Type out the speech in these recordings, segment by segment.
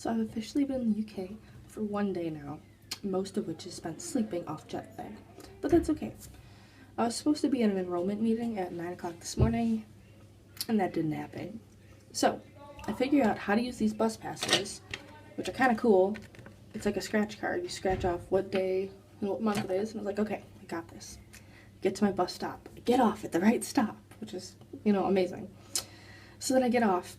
So I've officially been in the UK for 1 day now, most of which is spent sleeping off jet lag. But that's okay. I was supposed to be in an enrollment meeting at 9 o'clock this morning, and that didn't happen. So I figured out how to use these bus passes, which are kind of cool. It's like a scratch card. You scratch off what day and what month it is, and I was like, okay, I got this. Get to my bus stop. Get off at the right stop, which is, amazing. So then I get off,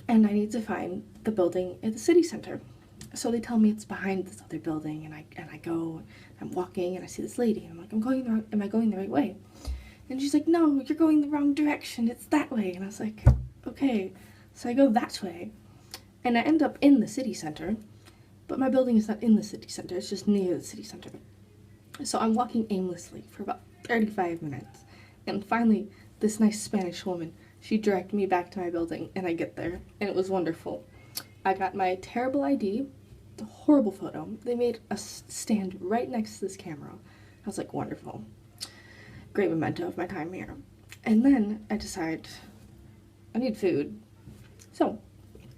and I need to find the building at the city center. So they tell me it's behind this other building, and I go, I'm walking, and I see this lady, and I'm like, am I going the right way? And she's like, no, you're going the wrong direction, it's that way. And I was like, okay. So I go that way, and I end up in the city center, but my building is not in the city center, it's just near the city center. So I'm walking aimlessly for about 35 minutes, and finally, this nice Spanish woman, she directed me back to my building, and I get there, and it was wonderful. I got my terrible ID, the horrible photo. They made us stand right next to this camera. I was like, wonderful. Great memento of my time here. And then I decide I need food. So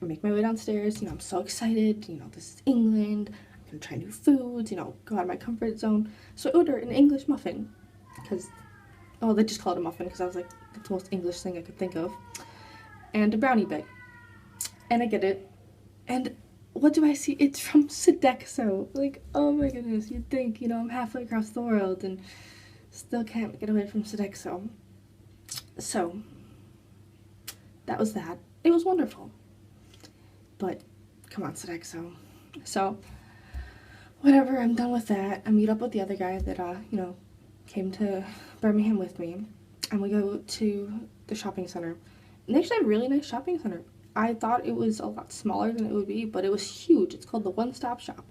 I make my way downstairs. I'm so excited. This is England. I'm going to try new foods, go out of my comfort zone. So I order an English muffin because, they just call it a muffin because I was like, that's the most English thing I could think of. And a brownie bit. And I get it. And what do I see? It's from Sodexo. Like, oh my goodness, you'd think, I'm halfway across the world and still can't get away from Sodexo. So, that was that. It was wonderful. But, come on, Sodexo. So, whatever, I'm done with that. I meet up with the other guy that, came to Birmingham with me. And we go to the shopping center. And they actually have a really nice shopping center. I thought it was a lot smaller than it would be, but it was huge. It's called the One Stop Shop.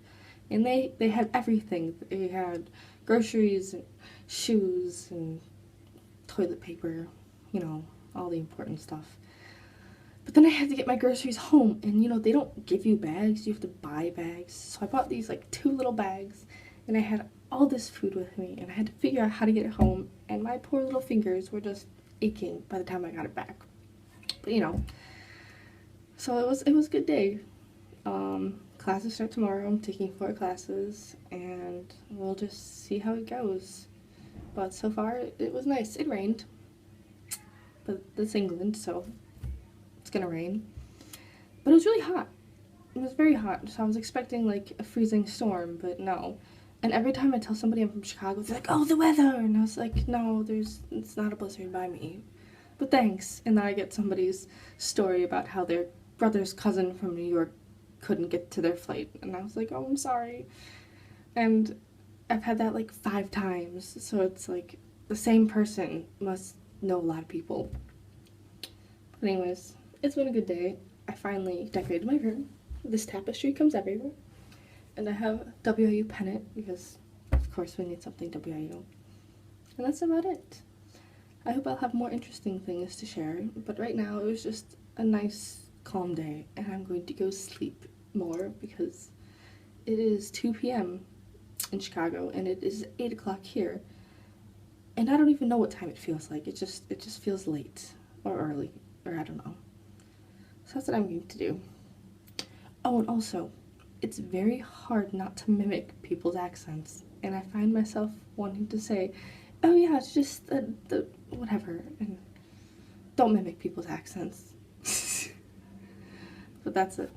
And they had everything. They had groceries and shoes and toilet paper, all the important stuff. But then I had to get my groceries home, and they don't give you bags, you have to buy bags. So I bought these 2 little bags, and I had all this food with me, and I had to figure out how to get it home, and my poor little fingers were just aching by the time I got it back. But so it was a good day. Classes start tomorrow. I'm taking 4 classes, and we'll just see how it goes. But so far, it was nice. It rained, but it's England, so it's gonna rain. But it was really hot. It was very hot, so I was expecting a freezing storm, but no. And every time I tell somebody I'm from Chicago, they're like, oh, the weather! And I was like, no, it's not a blizzard by me. But thanks. And then I get somebody's story about how their brother's cousin from New York couldn't get to their flight. And I was like, oh, I'm sorry. And I've had that 5 times. So it's the same person must know a lot of people. But anyways, it's been a good day. I finally decorated my room. This tapestry comes everywhere. And I have WIU pennant because, of course, we need something WIU. And that's about it. I hope I'll have more interesting things to share, but right now it was just a nice, calm day, and I'm going to go sleep more because it is 2 p.m. in Chicago, and it is 8 o'clock here, and I don't even know what time it feels like. It just feels late, or early, or I don't know. So that's what I'm going to do. Oh, and also, it's very hard not to mimic people's accents, and I find myself wanting to say, oh yeah, it's just the whatever, and don't mimic people's accents. But that's it.